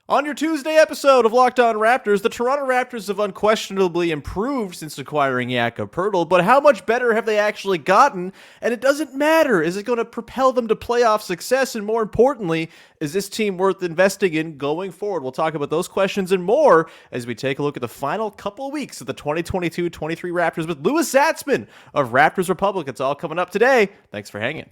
On your Tuesday episode of Locked On Raptors, the Toronto Raptors have unquestionably improved since acquiring Jakob Poeltl, but how much better have they actually gotten? And it doesn't matter. Is it going to propel them to playoff success? And more importantly, is this team worth investing in going forward? We'll talk about those questions and more as we take a look at the final couple of weeks of the 2022-23 Raptors with Louis Zatzman of Raptors Republic. It's all coming up today. Thanks for hanging.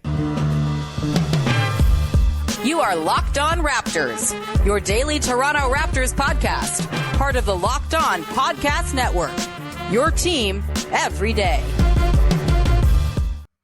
You are Locked On Raptors, your daily Toronto Raptors podcast, part of the Locked On Podcast Network, your team every day.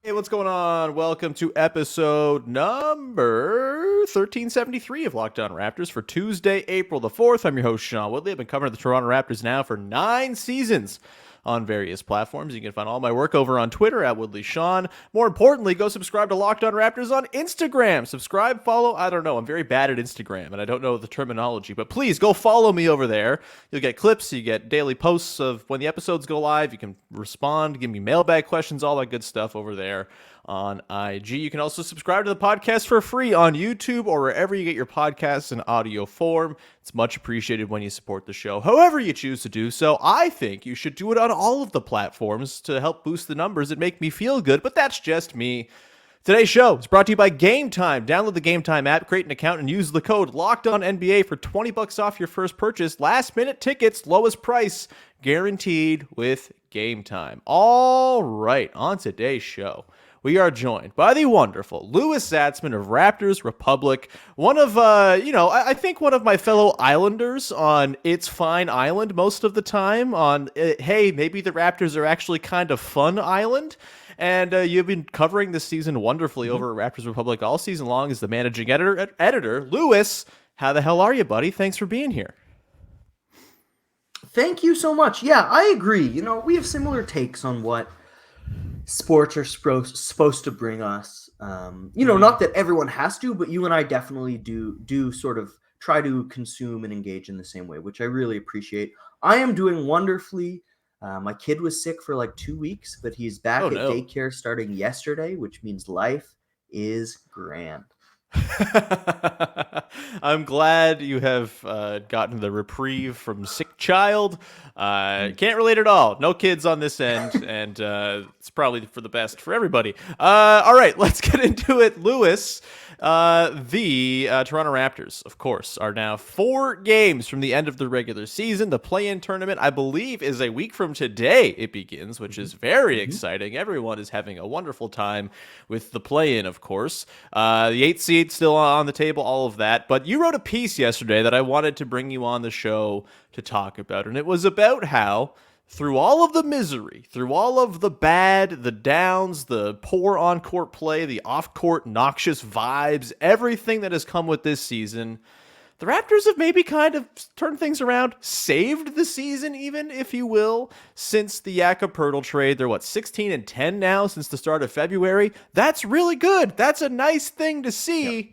Hey, what's going on? Welcome to episode number 1373 of Locked On Raptors for Tuesday, April the 4th. I'm your host, Sean Woodley. I've been covering the Toronto Raptors now for 9 seasons on various platforms. You can find all my work over on Twitter at WoodleySean. More importantly, go subscribe to Locked On Raptors on Instagram. Subscribe, follow, I don't know. I'm very bad at Instagram, and I don't know the terminology, but please go follow me over there. You'll get clips, you get daily posts of when the episodes go live. You can respond, give me mailbag questions, all that good stuff over there on IG. You can also subscribe to the podcast for free on YouTube or wherever you get your podcasts in audio form. It's much appreciated when you support the show. However you choose to do so, I think you should do it on all of the platforms to help boost the numbers and make me feel good, but that's just me. Today's show is brought to you by GameTime. Download the GameTime app, create an account, and use the code LOCKEDONNBA for $20 off your first purchase. Last-minute tickets, lowest price, guaranteed with GameTime. All right, on today's show, we are joined by the wonderful Louis Zatzman of Raptors Republic, one of, I think one of my fellow Islanders on It's Fine Island most of the time, on, hey, maybe the Raptors are actually kind of fun island. And you've been covering this season wonderfully over at Raptors Republic all season long as the managing editor. Louis, how the hell are you, buddy? Thanks for being here. Thank you so much. Yeah, I agree. You know, we have similar takes on what sports are supposed to bring us. Not that everyone has to, but you and I definitely do sort of try to consume and engage in the same way, which I really appreciate. I am doing wonderfully. My kid was sick for like 2 weeks, but he's back at daycare starting yesterday, which means life is grand. I'm glad you have gotten the reprieve from sick child. Can't relate at all. No kids on this end, and it's probably for the best for everybody. All right, let's get into it. Louis, the Toronto Raptors, of course, are now 4 games from the end of the regular season. The play-in tournament, I believe, is a week from today it begins, which is very exciting. Everyone is having a wonderful time with the play-in, of course. The 8th seed still on the table, all of that. But you wrote a piece yesterday that I wanted to bring you on the show to talk about, and it was about how through all of the misery, through all of the bad, the downs, the poor on-court play, the off-court noxious vibes, everything that has come with this season, the Raptors have maybe kind of turned things around, saved the season even, if you will, since the Jakob Poeltl trade. They're, 16-10 now since the start of February? That's really good. That's a nice thing to see. Yep.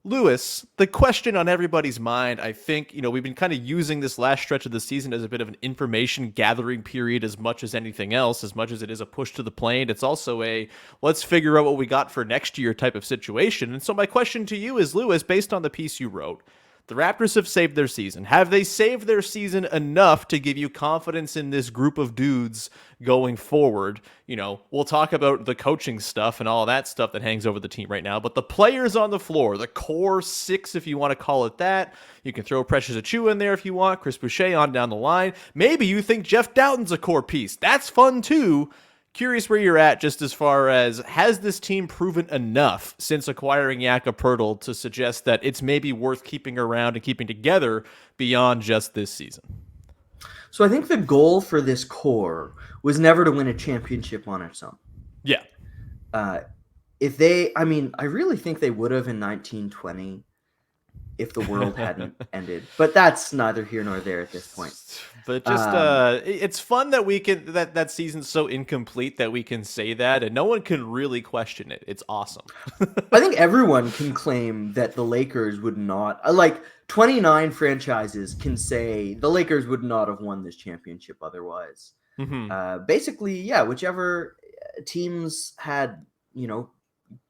Louis, the question on everybody's mind, I think, we've been kind of using this last stretch of the season as a bit of an information gathering period as much as anything else, as much as it is a push to the plane. It's also a let's figure out what we got for next year type of situation. And so my question to you is, Louis, based on the piece you wrote, the Raptors have saved their season. Have they saved their season enough to give you confidence in this group of dudes going forward? We'll talk about the coaching stuff and all that stuff that hangs over the team right now, but the players on the floor, the core 6, if you want to call it that, you can throw Precious Achiuwa in there if you want, Chris Boucher on down the line. Maybe you think Jeff Doughton's a core piece. That's fun too. Curious where you're at just as far as, has this team proven enough since acquiring Jakob Poeltl to suggest that it's maybe worth keeping around and keeping together beyond just this season? So I think the goal for this core was never to win a championship on its own. Yeah. I really think they would have in 1920 if the world hadn't ended. But that's neither here nor there at this point. But just it's fun that we can that season's so incomplete that we can say that and no one can really question it. It's awesome. I think everyone can claim that the Lakers would not, 29 franchises can say the Lakers would not have won this championship otherwise. Basically, whichever teams had,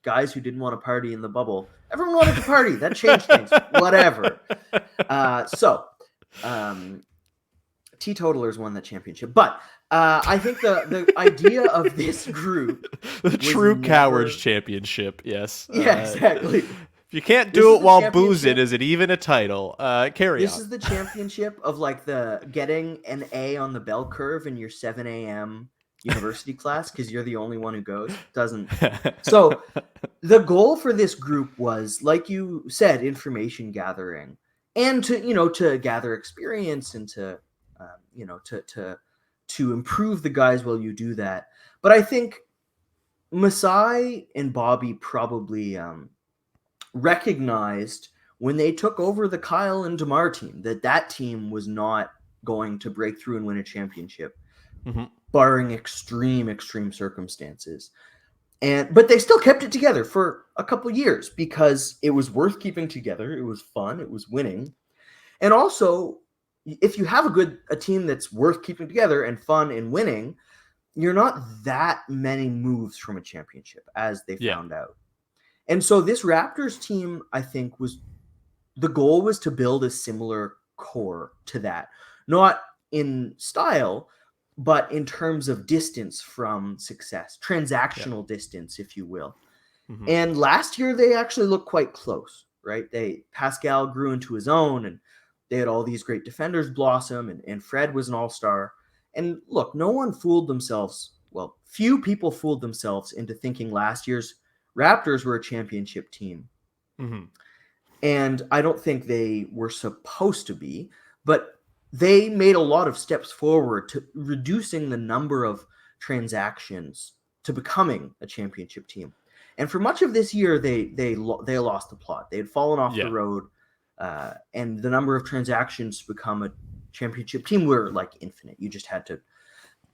guys who didn't want to party in the bubble, everyone wanted to party. That changed things. Whatever. Teetotalers won the championship, but I think the idea of this group, The true never... cowards championship. Yes. Yeah, exactly. If you can't This do is it the while championship. boozing, is it even a title? Carry This on. is the championship of like the getting an A on the bell curve in your 7 a.m. university class because you're the only one who goes. Doesn't. So the goal for this group was, like you said, information gathering and to gather experience and to improve the guys while you do that. But I think Masai and Bobby probably recognized when they took over the Kyle and DeMar team that team was not going to break through and win a championship, barring extreme circumstances. But they still kept it together for a couple years because it was worth keeping together. It was fun. It was winning. And also, if you have a team that's worth keeping together and fun and winning, you're not that many moves from a championship, as they found out. And so this Raptors team, I think, the goal was to build a similar core to that. Not in style, but in terms of distance from success, transactional distance, if you will. And last year, they actually looked quite close, right? Pascal grew into his own, and they had all these great defenders blossom, and Fred was an all-star. And look, no one fooled themselves. Well, few people fooled themselves into thinking last year's Raptors were a championship team. And I don't think they were supposed to be, but they made a lot of steps forward to reducing the number of transactions to becoming a championship team. And for much of this year, they lost the plot. They had fallen off the road, and the number of transactions to become a championship team were like infinite. You just had to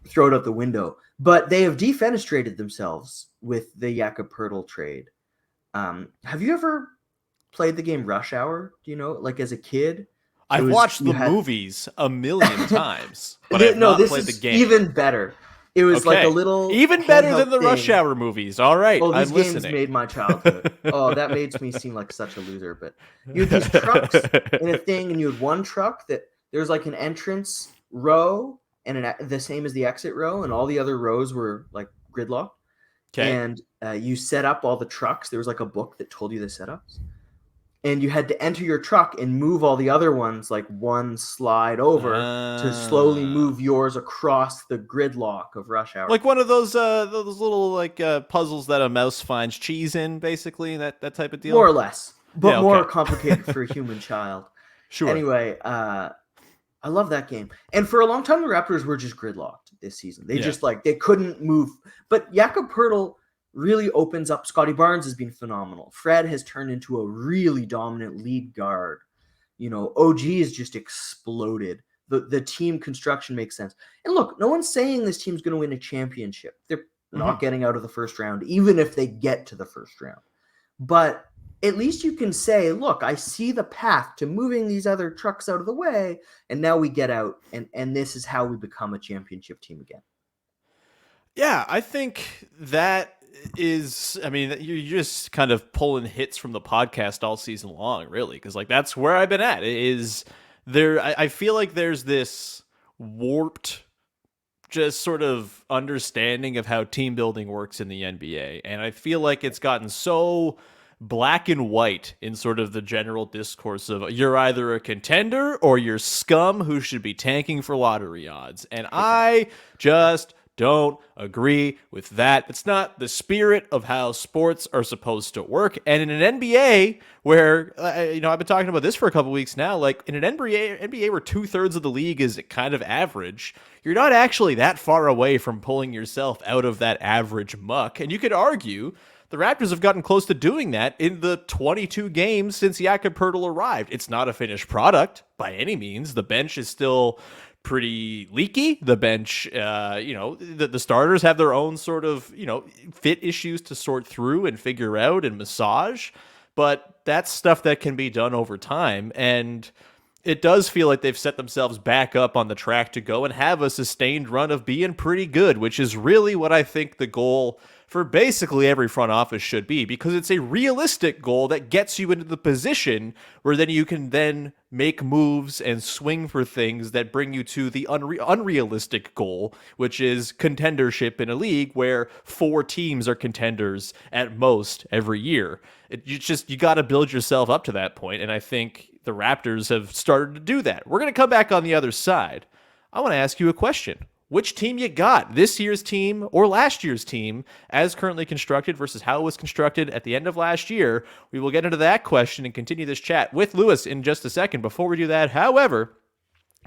throw it out the window. But they have defenestrated themselves with the Jakob Poeltl trade. Have you ever played the game Rush Hour? Do you know, like as a kid? I've watched the movies a million times, but I've not played the game. Even better. It was like a little even better than the Rush Hour movies. All right, oh, these I'm games listening. made my childhood. Oh, that made me seem like such a loser. But you had these trucks in a thing, and you had one truck that there's like an entrance row and the same as the exit row, and all the other rows were like gridlocked. Okay. And you set up all the trucks. There was like a book that told you the setups. And you had to enter your truck and move all the other ones like one slide over to slowly move yours across the gridlock of Rush Hour. Like one of those little like puzzles that a mouse finds cheese in, basically, that type of deal? More or less, but more complicated for a human child. Sure. Anyway, I love that game. And for a long time, the Raptors were just gridlocked this season. They just they couldn't move. But Jakob Poeltl really opens up. Scotty Barnes has been phenomenal. Fred has turned into a really dominant lead guard. OG has just exploded. The team construction makes sense. And look, no one's saying this team's going to win a championship. They're not getting out of the first round, even if they get to the first round. But at least you can say, look, I see the path to moving these other trucks out of the way, and now we get out, and this is how we become a championship team again. Yeah, I think that is, I mean, you're just kind of pulling hits from the podcast all season long, really, because like that's where I've been at. I feel like there's this warped just sort of understanding of how team building works in the NBA, and I feel like it's gotten so black and white in sort of the general discourse of you're either a contender or you're scum who should be tanking for lottery odds, and I just don't agree with that. It's not the spirit of how sports are supposed to work. And in an NBA where, I've been talking about this for a couple weeks now, like in an NBA where 2/3 of the league is kind of average, you're not actually that far away from pulling yourself out of that average muck. And you could argue the Raptors have gotten close to doing that in the 22 games since Jakob Poeltl arrived. It's not a finished product by any means. The bench is still pretty leaky. The bench, the starters have their own sort of, fit issues to sort through and figure out and massage. But that's stuff that can be done over time. And it does feel like they've set themselves back up on the track to go and have a sustained run of being pretty good, which is really what I think the goal for basically every front office should be, because it's a realistic goal that gets you into the position where then you can then make moves and swing for things that bring you to the unrealistic goal, which is contendership in a league where 4 teams are contenders at most every year. You got to build yourself up to that point, and I think the Raptors have started to do that. We're going to come back on the other side. I want to ask you a question. Which team you got, this year's team or last year's team, as currently constructed versus how it was constructed at the end of last year? We will get into that question and continue this chat with Louis in just a second. Before we do that, however,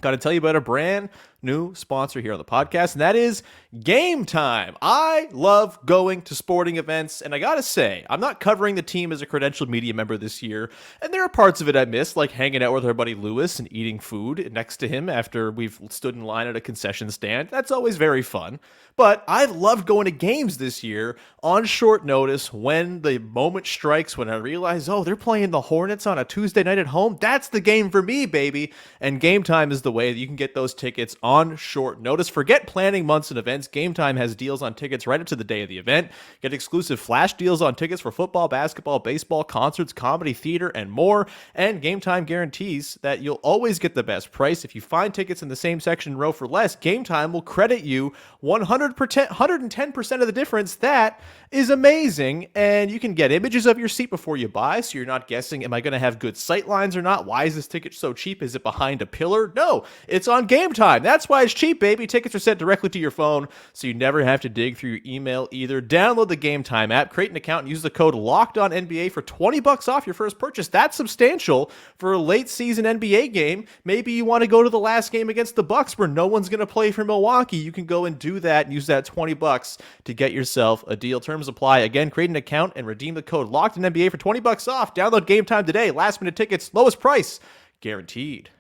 got to tell you about a brand new sponsor here on the podcast, and that is GameTime. I love going to sporting events, and I gotta say, I'm not covering the team as a credentialed media member this year, and there are parts of it I miss, like hanging out with our buddy Louis and eating food next to him after we've stood in line at a concession stand. That's always very fun. But I loved going to games this year on short notice when the moment strikes, when I realize, oh, they're playing the Hornets on a Tuesday night at home. That's the game for me, baby. And GameTime is the way that you can get those tickets on short notice. Forget planning months and events. GameTime has deals on tickets right up to the day of the event. Get exclusive flash deals on tickets for football, basketball, baseball, concerts, comedy, theater, and more. And GameTime guarantees that you'll always get the best price. If you find tickets in the same section row for less, GameTime will credit you 110% of the difference. That is amazing. And you can get images of your seat before you buy, so you're not guessing, am I going to have good sight lines or not? Why is this ticket so cheap? Is it behind a pillar? No, it's on GameTime. That's why it's cheap, baby. Tickets are sent directly to your phone, so you never have to dig through your email either. Download the GameTime app, create an account, and use the code LOCKEDONNBA for $20 off your first purchase. That's substantial for a late season NBA game. Maybe you want to go to the last game against the Bucks where no one's going to play for Milwaukee. You can go and do that and use that $20 to get yourself a deal. Terms apply. Again, create an account and redeem the code LOCKEDONNBA for $20 off. Download GameTime today. Last minute tickets, lowest price guaranteed.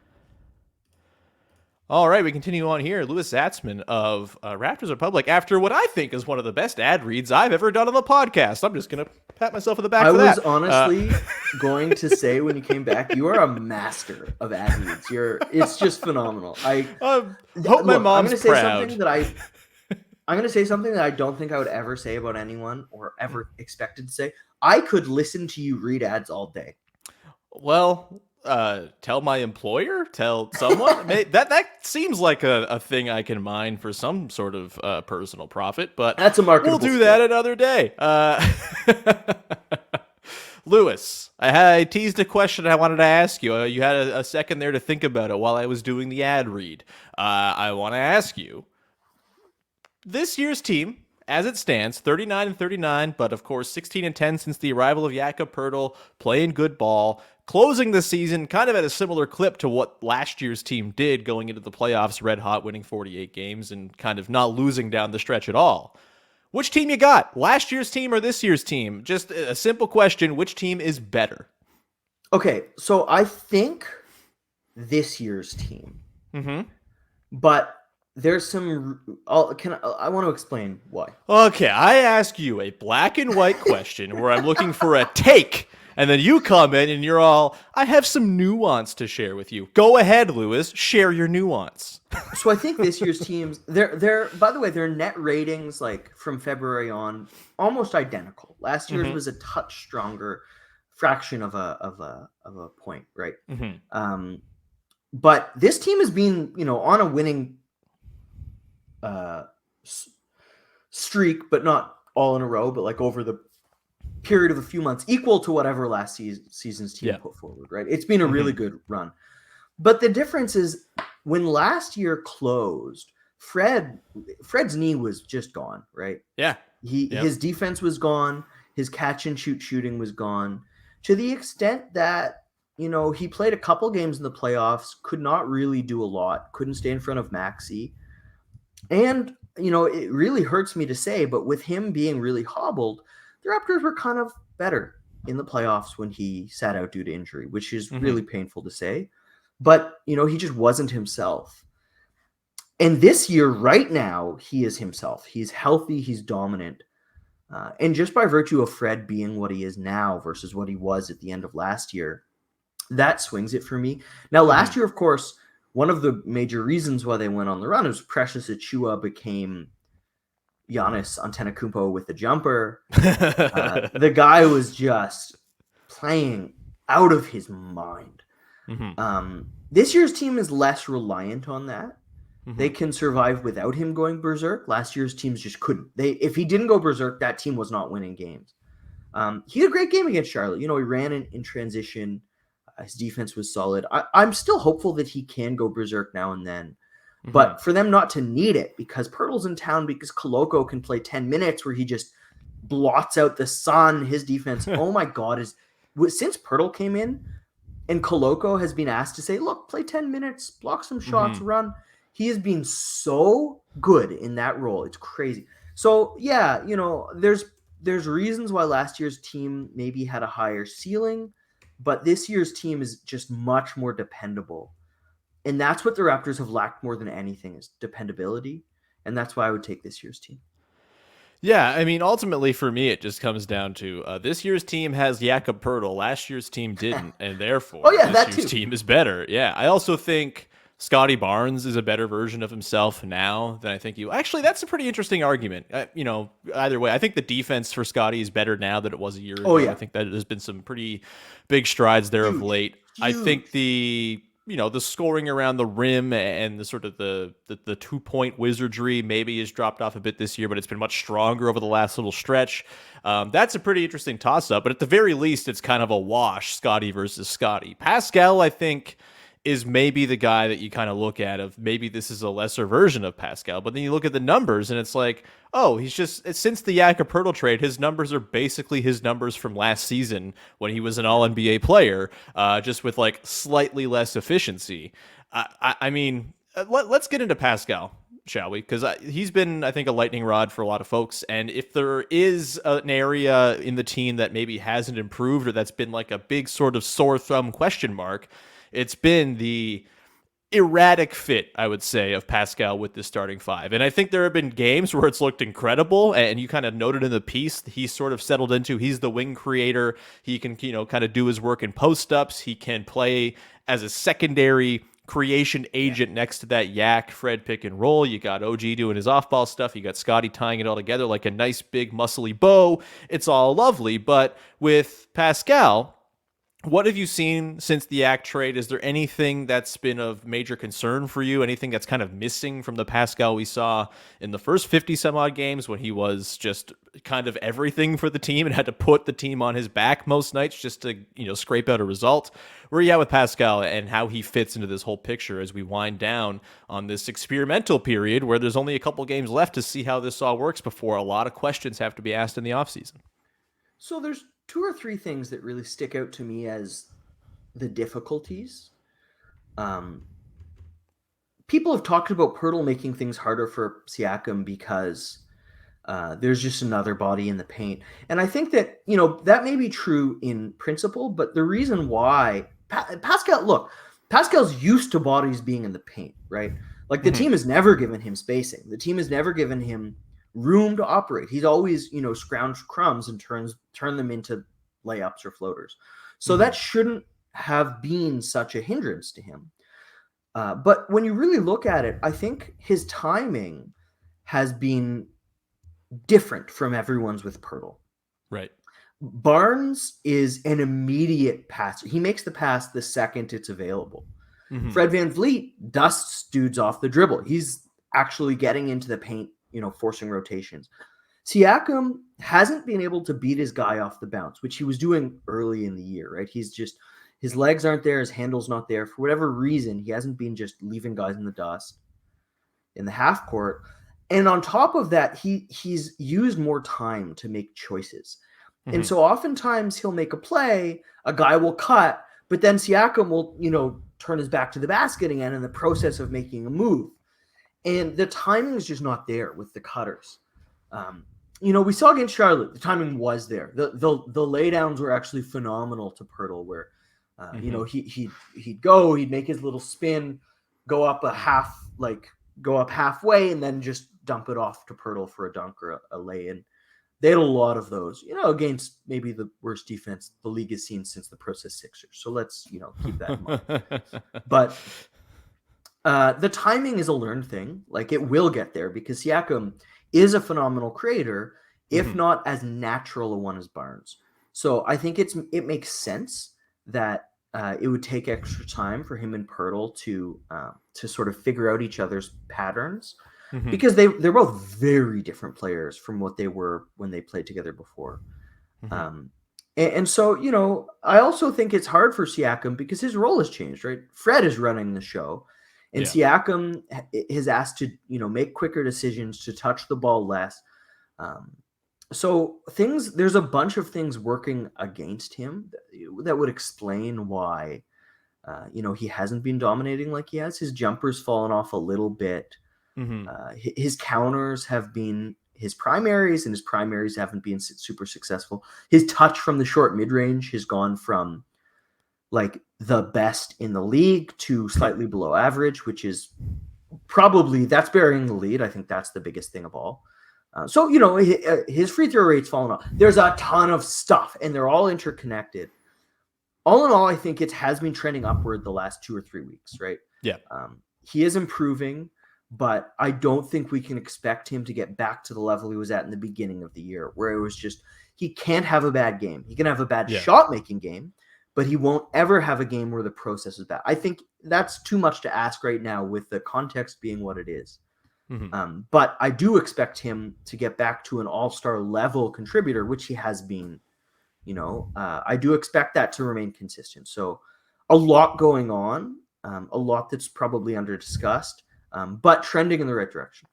All right, we continue on here. Louis Zatzman of Raptors Republic, after what I think is one of the best ad reads I've ever done on the podcast. I'm just going to pat myself on the back for that. I was honestly going to say when you came back, you are a master of ad reads. It's just phenomenal. I hope my mom's proud. I'm going to say something that I don't think I would ever say about anyone or ever expected to say. I could listen to you read ads all day. Well, tell my employer, tell someone. that seems like a thing I can mine for some sort of personal profit, but that's a marketable we'll do that another day. Louis, I teased a question I wanted to ask you. You had a second there to think about it while I was doing the ad read. I want to ask you, this year's team, as it stands, 39-39, but of course 16-10 since the arrival of Jakob Poeltl, playing good ball, closing the season kind of at a similar clip to what last year's team did, going into the playoffs red hot, winning 48 games and kind of not losing down the stretch at all. Which team you got? Last year's team or this year's team? Just a simple question. Which team is better? Okay, so I think this year's team. Mm-hmm. But there's some. I want to explain why. Okay, I ask you a black and white question where I'm looking for a take, and then you come in and you're all, I have some nuance to share with you. Go ahead, Louis, share your nuance. So I think this year's teams, they're by the way, their net ratings like from February on almost identical. Last year's was a touch stronger, fraction of a point, right? Mm-hmm. But this team has been, on a winning streak, but not all in a row, but like over the period of a few months, equal to whatever last season's team put forward, right? It's been a really good run. But the difference is when last year closed, Fred's knee was just gone, right? Yeah. His defense was gone, his catch and shoot shooting was gone, to the extent that he played a couple games in the playoffs, could not really do a lot, couldn't stay in front of Maxey. And, it really hurts me to say, but with him being really hobbled, the Raptors were kind of better in the playoffs when he sat out due to injury, which is really painful to say. But, he just wasn't himself. And this year, right now, he is himself. He's healthy. He's dominant. And just by virtue of Fred being what he is now versus what he was at the end of last year, that swings it for me. Now, last year, of course, one of the major reasons why they went on the run was Precious Achiuwa became, Giannis Antetokounmpo with the jumper. The guy was just playing out of his mind. This year's team is less reliant on that. They can survive without him going berserk. Last year's teams just couldn't. If he didn't go berserk, that team was not winning games. He had a great game against Charlotte. He ran in transition. His defense was solid. I'm still hopeful that he can go berserk now and then. But for them not to need it, because Poeltl's in town, because Koloko can play 10 minutes where he just blots out the sun, his defense. Oh my God, since Poeltl came in and Koloko has been asked to say, look, play 10 minutes, block some shots, run. He has been so good in that role. It's crazy. So yeah, there's reasons why last year's team maybe had a higher ceiling, but this year's team is just much more dependable. And that's what the Raptors have lacked more than anything, is dependability. And that's why I would take this year's team. Yeah, I mean, ultimately for me, it just comes down to this year's team has Jakob Poeltl. Last year's team didn't, and therefore this year's team is better. Yeah, I also think Scotty Barnes is a better version of himself now than I think you. Actually, that's a pretty interesting argument. Either way, I think the defense for Scotty is better now than it was a year ago. I think that there's been some pretty big strides there of late. I think the scoring around the rim and the sort of the 2-point wizardry maybe has dropped off a bit this year, but it's been much stronger over the last little stretch. That's a pretty interesting toss-up, but at the very least, it's kind of a wash, Scotty versus Scotty. Pascal, I think, is maybe the guy that you kind of look at of maybe this is a lesser version of Pascal, but then you look at the numbers and it's like, oh, he's just, since the Jakob Poeltl trade, his numbers are basically his numbers from last season when he was an All-NBA player, just with like slightly less efficiency. I mean, let's get into Pascal, shall we? Because he's been, I think, a lightning rod for a lot of folks. And if there is an area in the team that maybe hasn't improved or that's been like a big sort of sore thumb question mark, it's been the erratic fit, I would say, of Pascal with the starting five. And I think there have been games where it's looked incredible, and you kind of noted in the piece, he's sort of settled into, he's the wing creator. He can, kind of do his work in post-ups. He can play as a secondary creation agent next to that Yak Fred pick and roll. You got OG doing his off-ball stuff. You got Scotty tying it all together like a nice big muscly bow. It's all lovely. But with Pascal, what have you seen since the Yak trade? Is there anything that's been of major concern for you? Anything that's kind of missing from the Pascal we saw in the first 50 some odd games when he was just kind of everything for the team and had to put the team on his back most nights just to, scrape out a result? Where are you at with Pascal and how he fits into this whole picture as we wind down on this experimental period where there's only a couple games left to see how this all works before a lot of questions have to be asked in the offseason? So there's 2 or 3 things that really stick out to me as the difficulties. People have talked about Poeltl making things harder for Siakam because there's just another body in the paint. And I think that, that may be true in principle, but the reason why Pascal's used to bodies being in the paint, right? Like the team has never given him spacing. The team has never given him room to operate. He's always, scrounged crumbs and turn them into layups or floaters. So that shouldn't have been such a hindrance to him. But when you really look at it, I think his timing has been different from everyone's with Poeltl. Right. Barnes is an immediate passer. He makes the pass the second it's available. Fred VanVleet dusts dudes off the dribble. He's actually getting into the paint, forcing rotations. Siakam hasn't been able to beat his guy off the bounce, which he was doing early in the year, right? He's just, his legs aren't there, his handle's not there. For whatever reason, he hasn't been just leaving guys in the dust in the half court. And on top of that, he's used more time to make choices. And so oftentimes he'll make a play, a guy will cut, but then Siakam will, turn his back to the basket again in the process of making a move. And the timing is just not there with the cutters. We saw against Charlotte, the timing was there. The laydowns were actually phenomenal to Poeltl, where he'd make his little spin, go up halfway, and then just dump it off to Poeltl for a dunk or a lay-in. They had a lot of those, against maybe the worst defense the league has seen since the Precious Sixers. So let's, keep that in mind. But the timing is a learned thing. Like, it will get there because Siakam, is a phenomenal creator, if not as natural a one as Barnes. So I think it makes sense that it would take extra time for him and Poeltl to sort of figure out each other's patterns, because they're both very different players from what they were when they played together before. And so, you know, I also think it's hard for Siakam because his role has changed, right? Fred is running the show, and Siakam is asked to, you know, make quicker decisions, to touch the ball less. So there's a bunch of things working against him that would explain why, you know, he hasn't been dominating like he has. His jumper's fallen off a little bit. His counters have been his primaries, and his primaries haven't been super successful. His touch from the short mid-range has gone from like the best in the league to slightly below average, which is probably, that's burying the lead. I think that's the biggest thing of all. So, you know, his free throw rate's fallen off. There's a ton of stuff, and they're all interconnected. All in all, I think it has been trending upward the last 2 or 3 weeks, right? Yeah. He is improving, but I don't think we can expect him to get back to the level he was at in the beginning of the year, where it was just, he can't have a bad game. He can have a bad shot-making game, but he won't ever have a game where the process is bad. I think that's too much to ask right now, with the context being what it is. But I do expect him to get back to an all-star level contributor, which he has been. You know, I do expect that to remain consistent. So a lot going on, a lot that's probably under-discussed, but trending in the right direction.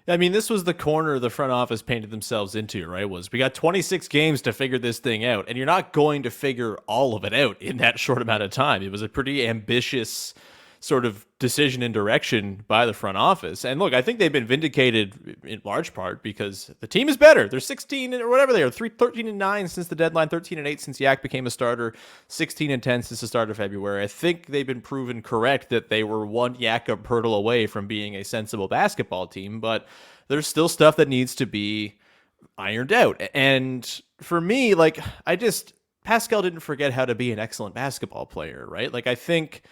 I mean, this was the corner the front office painted themselves into, right? Was we got 26 games to figure this thing out, and you're not going to figure all of it out in that short amount of time. It was a pretty ambitious sort of decision and direction by the front office. And look, I think they've been vindicated in large part because the team is better. They're 16 or whatever they are, 13-9 since the deadline, 13-8 since Yak became a starter, 16-10 since the start of February. I think they've been proven correct that they were one Jakob Poeltl away from being a sensible basketball team, but there's still stuff that needs to be ironed out. And for me, like, Pascal didn't forget how to be an excellent basketball player, right? Like, I think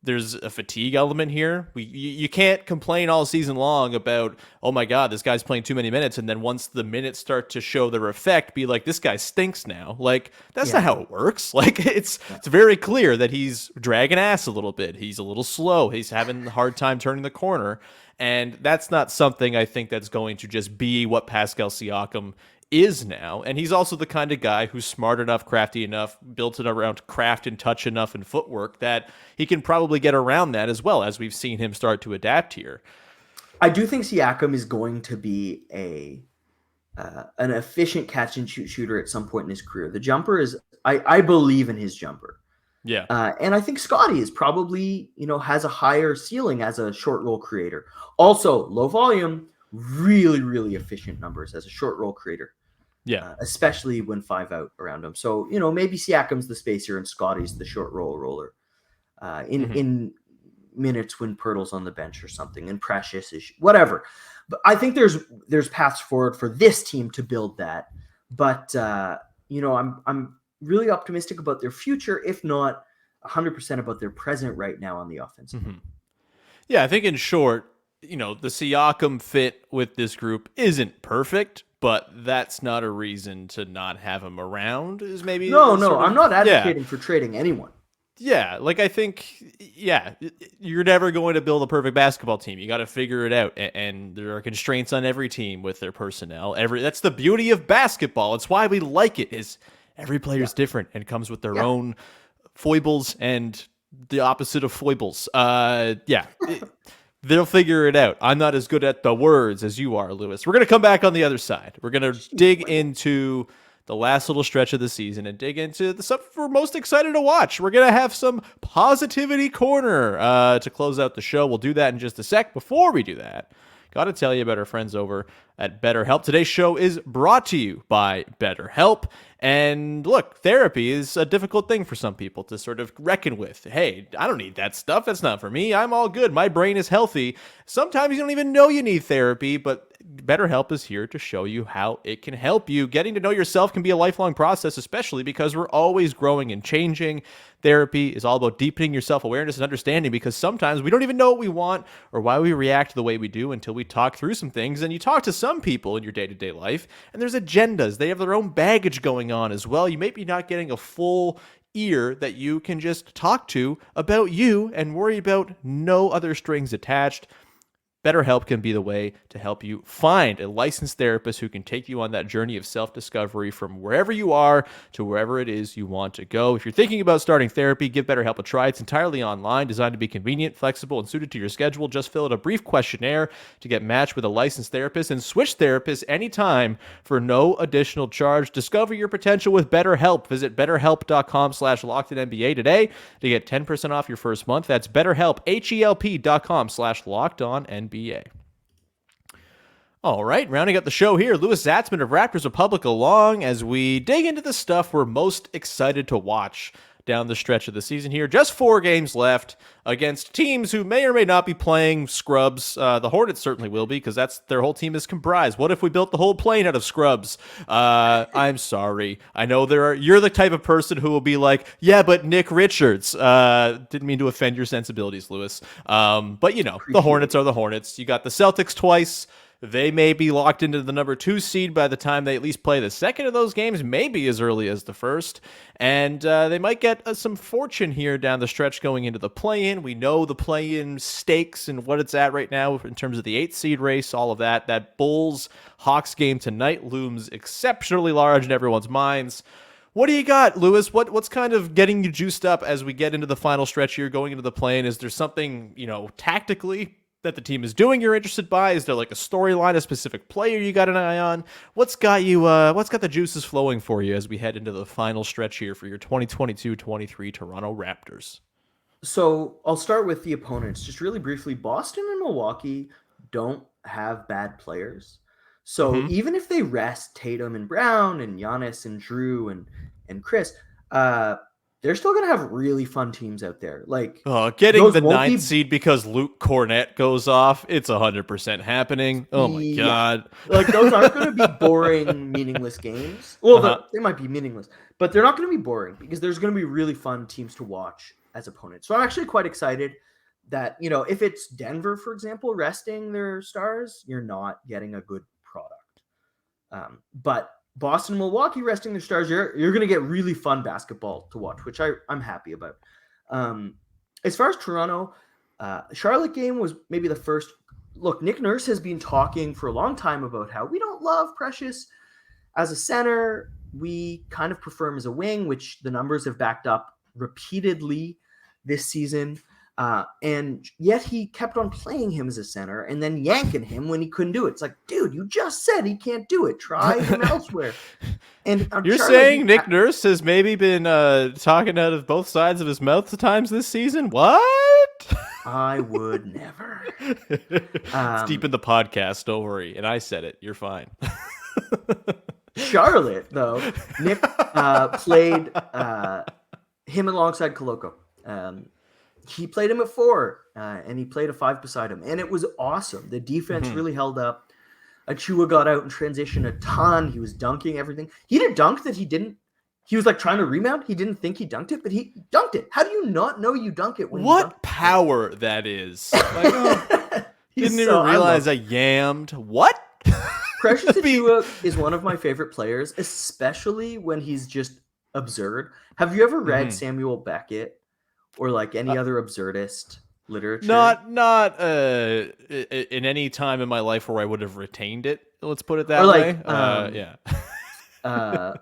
there's a fatigue element here. You can't complain all season long about, oh my God, this guy's playing too many minutes, and then once the minutes start to show their effect, be like, this guy stinks now. Like, that's not how it works. Like, it's very clear that he's dragging ass a little bit. He's a little slow. He's having a hard time turning the corner. And that's not something I think that's going to just be what Pascal Siakam is now. And he's also the kind of guy who's smart enough, crafty enough, built it around craft and touch enough and footwork that he can probably get around that as well, as we've seen him start to adapt here. I do think Siakam is going to be an efficient catch and shoot shooter at some point in his career. The jumper is, I believe in his jumper. Yeah. And I think Scotty is probably, you know, has a higher ceiling as a short roll creator. Also, low volume, really, really efficient numbers as a short roll creator. Yeah. Especially when 5 out around him. So, you know, maybe Siakam's the spacer and Scotty's the short roller in minutes when Poeltl's on the bench or something, and Precious is whatever. But I think there's paths forward for this team to build that. But, you know, I'm really optimistic about their future, if not 100% about their present right now on the offensive. Yeah, I think in short, you know, the Siakam fit with this group isn't perfect, but that's not a reason to not have him around. Is maybe no, I'm not advocating for trading anyone. Yeah, like I think, you're never going to build a perfect basketball team. You got to figure it out, and there are constraints on every team with their personnel. That's the beauty of basketball. It's why we like it. Is every player's different and comes with their own foibles and the opposite of foibles. They'll figure it out. I'm not as good at the words as you are, Lewis. We're going to come back on the other side. We're going to dig into the last little stretch of the season and dig into the stuff we're most excited to watch. We're going to have some positivity corner to close out the show. We'll do that in just a sec. Before we do that, got to tell you about our friends over at BetterHelp. Today's show is brought to you by BetterHelp. And look, therapy is a difficult thing for some people to sort of reckon with. Hey, I don't need that stuff. That's not for me. I'm all good. My brain is healthy. Sometimes you don't even know you need therapy, but BetterHelp is here to show you how it can help you. Getting to know yourself can be a lifelong process, especially because we're always growing and changing. Therapy is all about deepening your self-awareness and understanding, because sometimes we don't even know what we want or why we react the way we do until we talk through some things. And you talk to some people in your day-to-day life, and there's agendas. They have their own baggage going on as well. You may be not getting a full ear that you can just talk to about you and worry about no other strings attached. BetterHelp can be the way to help you find a licensed therapist who can take you on that journey of self-discovery from wherever you are to wherever it is you want to go. If you're thinking about starting therapy, give BetterHelp a try. It's entirely online, designed to be convenient, flexible, and suited to your schedule. Just fill out a brief questionnaire to get matched with a licensed therapist and switch therapists anytime for no additional charge. Discover your potential with BetterHelp. Visit betterhelp.com/LockedOnNBA today to get 10% off your first month. That's BetterHelp, HELP.com/LockedOnNBA. All right, rounding out the show here, Louis Zatzman of Raptors Republic along as we dig into the stuff we're most excited to watch down the stretch of the season here. Just 4 games left against teams who may or may not be playing scrubs. The Hornets certainly will be, because that's their whole team is comprised. What if we built the whole plane out of scrubs? I'm sorry. I know you're the type of person who will be like, yeah, but Nick Richards. Didn't mean to offend your sensibilities, Louis. But the Hornets are the Hornets. You got the Celtics twice. They may be locked into the number 2 seed by the time they at least play the second of those games, maybe as early as the first. And they might get some fortune here down the stretch going into the play-in. We know the play-in stakes and what it's at right now in terms of the 8th seed race, all of that. That Bulls-Hawks game tonight looms exceptionally large in everyone's minds. What do you got, Louis? What's kind of getting you juiced up as we get into the final stretch here, going into the play-in? Is there something, tactically that the team is doing you're interested by? Is there like a storyline, a specific player you got an eye on? What's got the juices flowing for you as we head into the final stretch here for your 2022-23 Toronto Raptors? So I'll start with the opponents. Just really briefly, Boston and Milwaukee don't have bad players. So even if they rest Tatum and Brown and Giannis and Drew and Chris, they're still going to have really fun teams out there. Like getting the 9th seed because Luke Cornett goes off, it's 100% happening. Oh my God. Like those aren't going to be boring, meaningless games. Well, they might be meaningless, but they're not going to be boring because there's going to be really fun teams to watch as opponents. So I'm actually quite excited that, if it's Denver, for example, resting their stars, you're not getting a good product. But Boston, Milwaukee resting their stars, you're going to get really fun basketball to watch, which I'm happy about. As far as Toronto, Charlotte game was maybe the first. Look, Nick Nurse has been talking for a long time about how we don't love Precious as a center. We kind of prefer him as a wing, which the numbers have backed up repeatedly this season. And yet he kept on playing him as a center and then yanking him when he couldn't do it. It's like, dude, you just said he can't do it. Try him elsewhere. And you're saying Nick Nurse has maybe been talking out of both sides of his mouth at times this season? What? I would never. It's deep in the podcast. Don't worry. And I said it. You're fine. Charlotte, though, Nick played him alongside Koloko. He played him at 4, and he played a 5 beside him, and it was awesome. The defense really held up. Achiuwa got out in transition a ton. He was dunking everything. He did a dunk that he didn't. He was like trying to rebound. He didn't think he dunked it, but he dunked it. How do you not know you dunk it? What power that is! Like, didn't even realize I yammed. What? Precious Achiuwa is one of my favorite players, especially when he's just absurd. Have you ever read Samuel Beckett? Or like any other absurdist literature? Not in any time in my life where I would have retained it. Let's put it that way.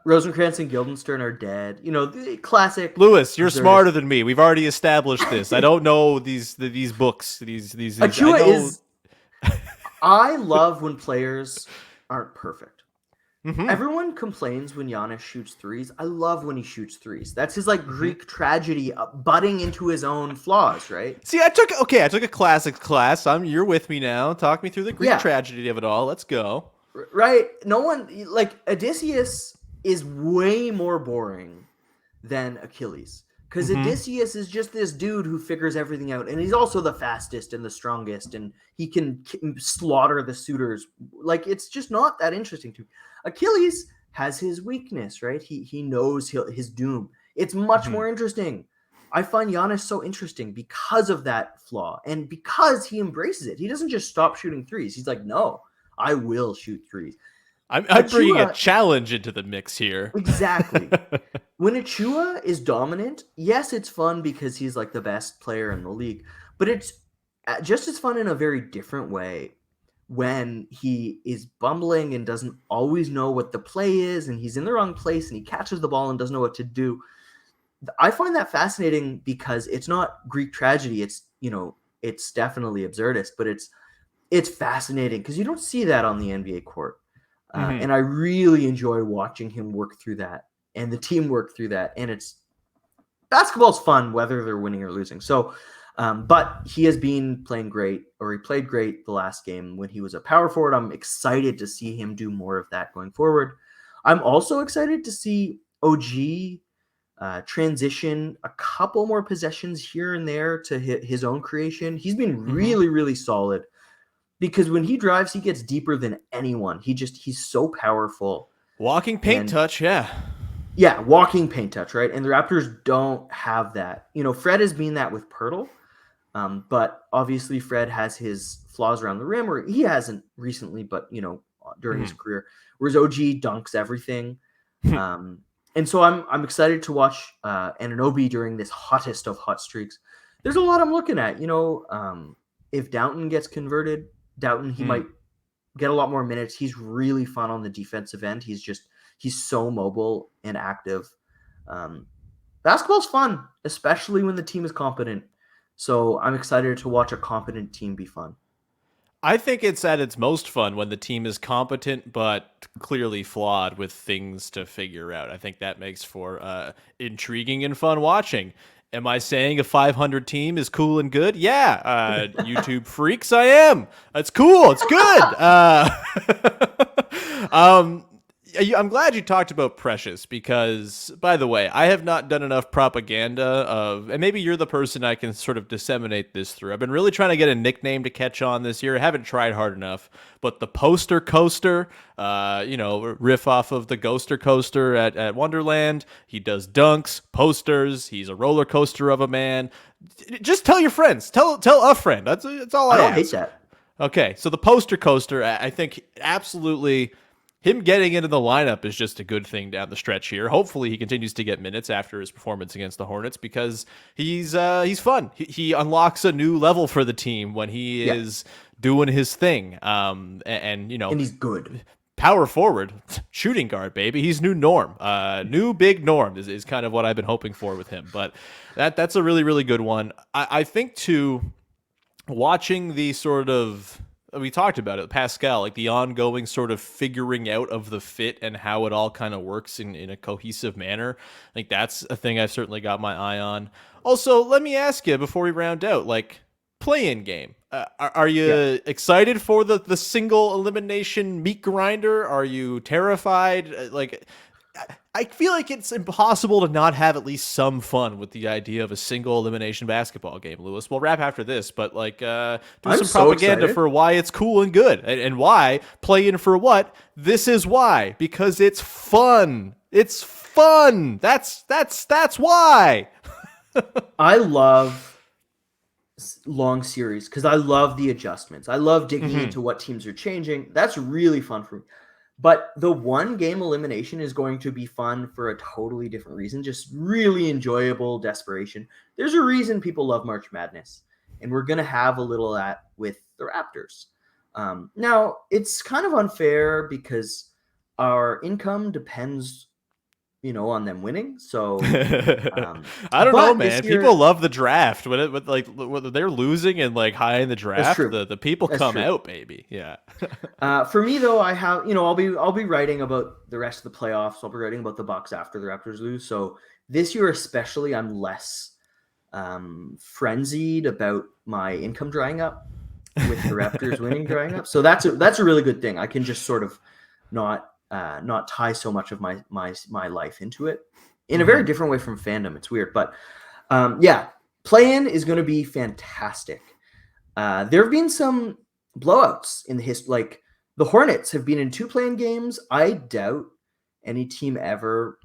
Rosencrantz and Guildenstern are dead. The classic. Louis, you're smarter than me. We've already established this. I don't know these books. These. Achiuwa is. I love when players aren't perfect. Everyone complains when Giannis shoots threes. I love when he shoots threes. That's his Greek tragedy butting into his own flaws, right? See, I took a classics class. You're with me now. Talk me through the Greek tragedy of it all. Let's go. Right? No one Odysseus is way more boring than Achilles Because Odysseus is just this dude who figures everything out, and he's also the fastest and the strongest, and he can slaughter the suitors. Like, it's just not that interesting to me. Achilles has his weakness, right? He knows his doom. It's much more interesting. I find Giannis so interesting because of that flaw, and because he embraces it. He doesn't just stop shooting threes. He's like, no, I will shoot threes. I'm bringing a challenge into the mix here. Exactly. When Achiuwa is dominant, yes, it's fun because he's like the best player in the league, but it's just as fun in a very different way when he is bumbling and doesn't always know what the play is, and he's in the wrong place and he catches the ball and doesn't know what to do. I find that fascinating because it's not Greek tragedy. It's, it's definitely absurdist, but it's fascinating because you don't see that on the NBA court. And I really enjoy watching him work through that and the team work through that. And basketball's fun, whether they're winning or losing. So, but he has been playing great, or he played great the last game when he was a power forward. I'm excited to see him do more of that going forward. I'm also excited to see OG transition a couple more possessions here and there to hit his own creation. He's been really, really solid. Because when he drives, he gets deeper than anyone. He's so powerful. Walking paint touch, yeah. Yeah, walking paint touch, right? And the Raptors don't have that. Fred has been that with Poeltl, but obviously Fred has his flaws around the rim, or he hasn't recently, but, during his career. Whereas OG dunks everything. And so I'm excited to watch Anunoby during this hottest of hot streaks. There's a lot I'm looking at. If Downton gets converted, he might get a lot more minutes. He's really fun on the defensive end. He's so mobile and active. Basketball's fun, especially when the team is competent. So I'm excited to watch a competent team be fun. I think it's at its most fun when the team is competent, but clearly flawed with things to figure out. I think that makes for intriguing and fun watching. Am I saying a 500 team is cool and good? Yeah. YouTube freaks, I am. It's cool. It's good. I'm glad you talked about Precious because, by the way, I have not done enough propaganda of, and maybe you're the person I can sort of disseminate this through. I've been really trying to get a nickname to catch on this year. I haven't tried hard enough, but the Poster Coaster, riff off of the Ghoster Coaster at Wonderland. He does dunks, posters. He's a roller coaster of a man. Just tell your friends. Tell a friend. That's all I don't ask. hate that. Okay, so the Poster Coaster, I think absolutely. Him getting into the lineup is just a good thing down the stretch here. Hopefully he continues to get minutes after his performance against the Hornets because he's fun. He unlocks a new level for the team when he is doing his thing. And he's good. Power forward, shooting guard, baby. He's new norm. New big norm is kind of what I've been hoping for with him. But that's a really, really good one. I think too, watching the sort of, we talked about it, Pascal, like the ongoing sort of figuring out of the fit and how it all kind of works in a cohesive manner. I think that's a thing I've certainly got my eye on. Also, let me ask you before we round out, like, play-in game. Are you excited for the single elimination meat grinder? Are you terrified? I feel like it's impossible to not have at least some fun with the idea of a single elimination basketball game, Lewis. We'll wrap after this, but do some propaganda for why it's cool and good and why play in for what. This is why, because it's fun. It's fun. That's why. I love long series because I love the adjustments. I love digging into what teams are changing. That's really fun for me. But the one game elimination is going to be fun for a totally different reason, just really enjoyable desperation. There's a reason people love March Madness, and we're going to have a little of that with the Raptors. Now, it's kind of unfair because our income depends, on them winning. So I don't know, man. People love the draft when they're losing and high in the draft. The people come out, baby. Yeah. For me though, I have I'll be writing about the rest of the playoffs. I'll be writing about the Bucks after the Raptors lose. So this year especially, I'm less frenzied about my income drying up with the Raptors winning drying up. So that's a really good thing. I can just sort of not tie so much of my life into it in a very different way from fandom. It's weird, but Yeah, play-in is going to be fantastic. There have been some blowouts in the history. Like the Hornets have been in 2 play-in games. I doubt any team ever.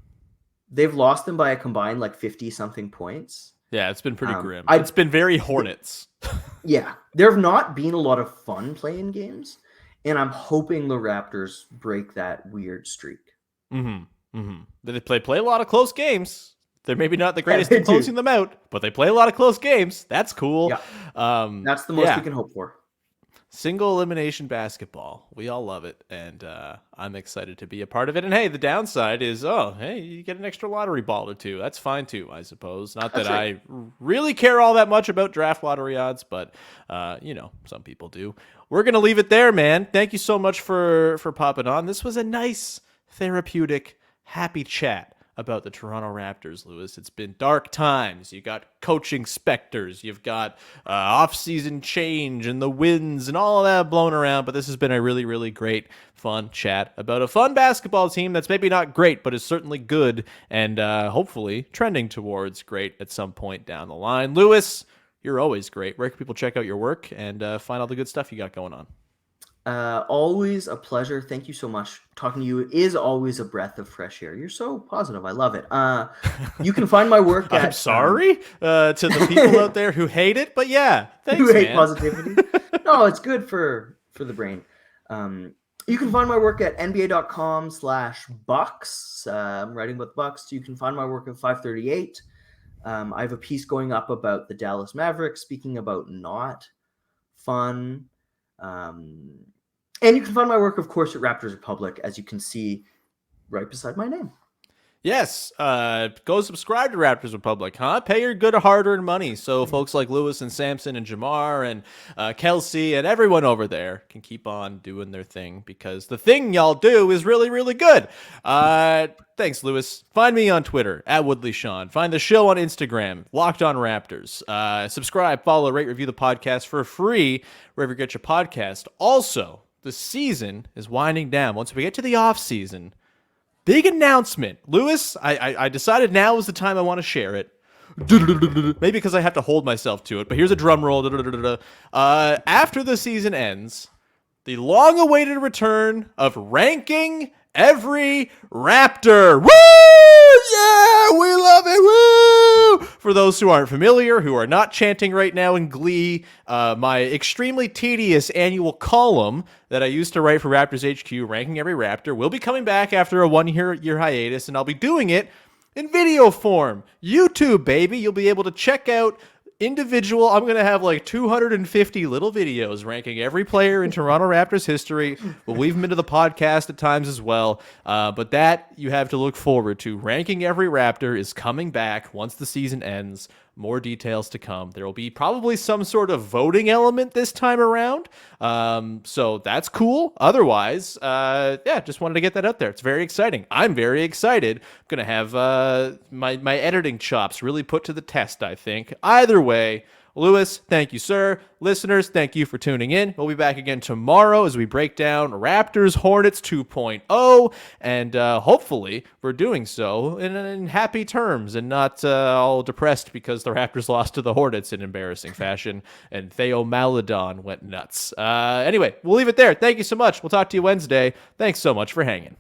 They've lost them by a combined like 50-something points. Yeah, it's been pretty grim. It's been very Hornets. Yeah, there have not been a lot of fun play-in games, and I'm hoping the Raptors break that weird streak. They play a lot of close games. They're maybe not the greatest at do. closing them out, but they play a lot of close games. That's cool. Yeah. That's the most we can hope for. Single elimination basketball. We all love it, and I'm excited to be a part of it. And hey, the downside is, you get an extra lottery ball or 2. That's fine too, I suppose. Not that I really care all that much about draft lottery odds, but some people do. We're gonna leave it there, man. Thank you so much for popping on. This was a nice, therapeutic, happy chat about the Toronto Raptors, Lewis. It's been dark times. You got coaching specters. You've got off-season change and the winds and all of that blown around. But this has been a really, really great, fun chat about a fun basketball team that's maybe not great, but is certainly good and hopefully trending towards great at some point down the line. Lewis, you're always great. Where can people check out your work and find all the good stuff you got going on? Always a pleasure. Thank you so much. Talking to you is always a breath of fresh air. You're so positive. I love it. You can find my work at... I'm sorry to the people out there who hate it, but yeah, thanks, who hate man. positivity. No, it's good for the brain. You can find my work at nba.com/Bucks. I'm writing about the Bucks. You can find my work at 538. I have a piece going up about the Dallas Mavericks, speaking about not fun. And you can find my work, of course, at Raptors Republic, as you can see right beside my name. Yes, go subscribe to Raptors Republic, huh? Pay your good hard-earned money so folks like Lewis and Samson and Jamar and Kelsey and everyone over there can keep on doing their thing, because the thing y'all do is really, really good. Thanks, Lewis. Find me on Twitter, @WoodleySean. Find the show on Instagram, Locked On Raptors. Subscribe, follow, rate, review the podcast for free wherever you get your podcast. Also, the season is winding down. Once we get to the off-season, big announcement. Lewis, I decided now is the time I want to share it. Maybe because I have to hold myself to it, but here's a drum roll. After the season ends, the long-awaited return of ranking every Raptor. Woo! Yeah, we love it. Woo! For those who aren't familiar, who are not chanting right now in glee, my extremely tedious annual column that I used to write for Raptors HQ, ranking every Raptor, will be coming back after a one-year hiatus, and I'll be doing it in video form. YouTube, baby. You'll be able to check out individual. I'm going to have like 250 little videos ranking every player in Toronto Raptors history. We'll weave them into the podcast at times as well. But that you have to look forward to. Ranking every Raptor is coming back once the season ends. More details to come. There will be probably some sort of voting element this time around. So that's cool. Otherwise, just wanted to get that out there. It's very exciting. I'm very excited. I'm going to have my editing chops really put to the test, I think. Either way, Lewis, thank you, sir. Listeners, thank you for tuning in. We'll be back again tomorrow as we break down Raptors Hornets 2.0, and hopefully we're doing so in happy terms and not all depressed because the Raptors lost to the Hornets in embarrassing fashion and Theo Maledon went nuts. Anyway, we'll leave it there. Thank you so much. We'll talk to you Wednesday. Thanks so much for hanging.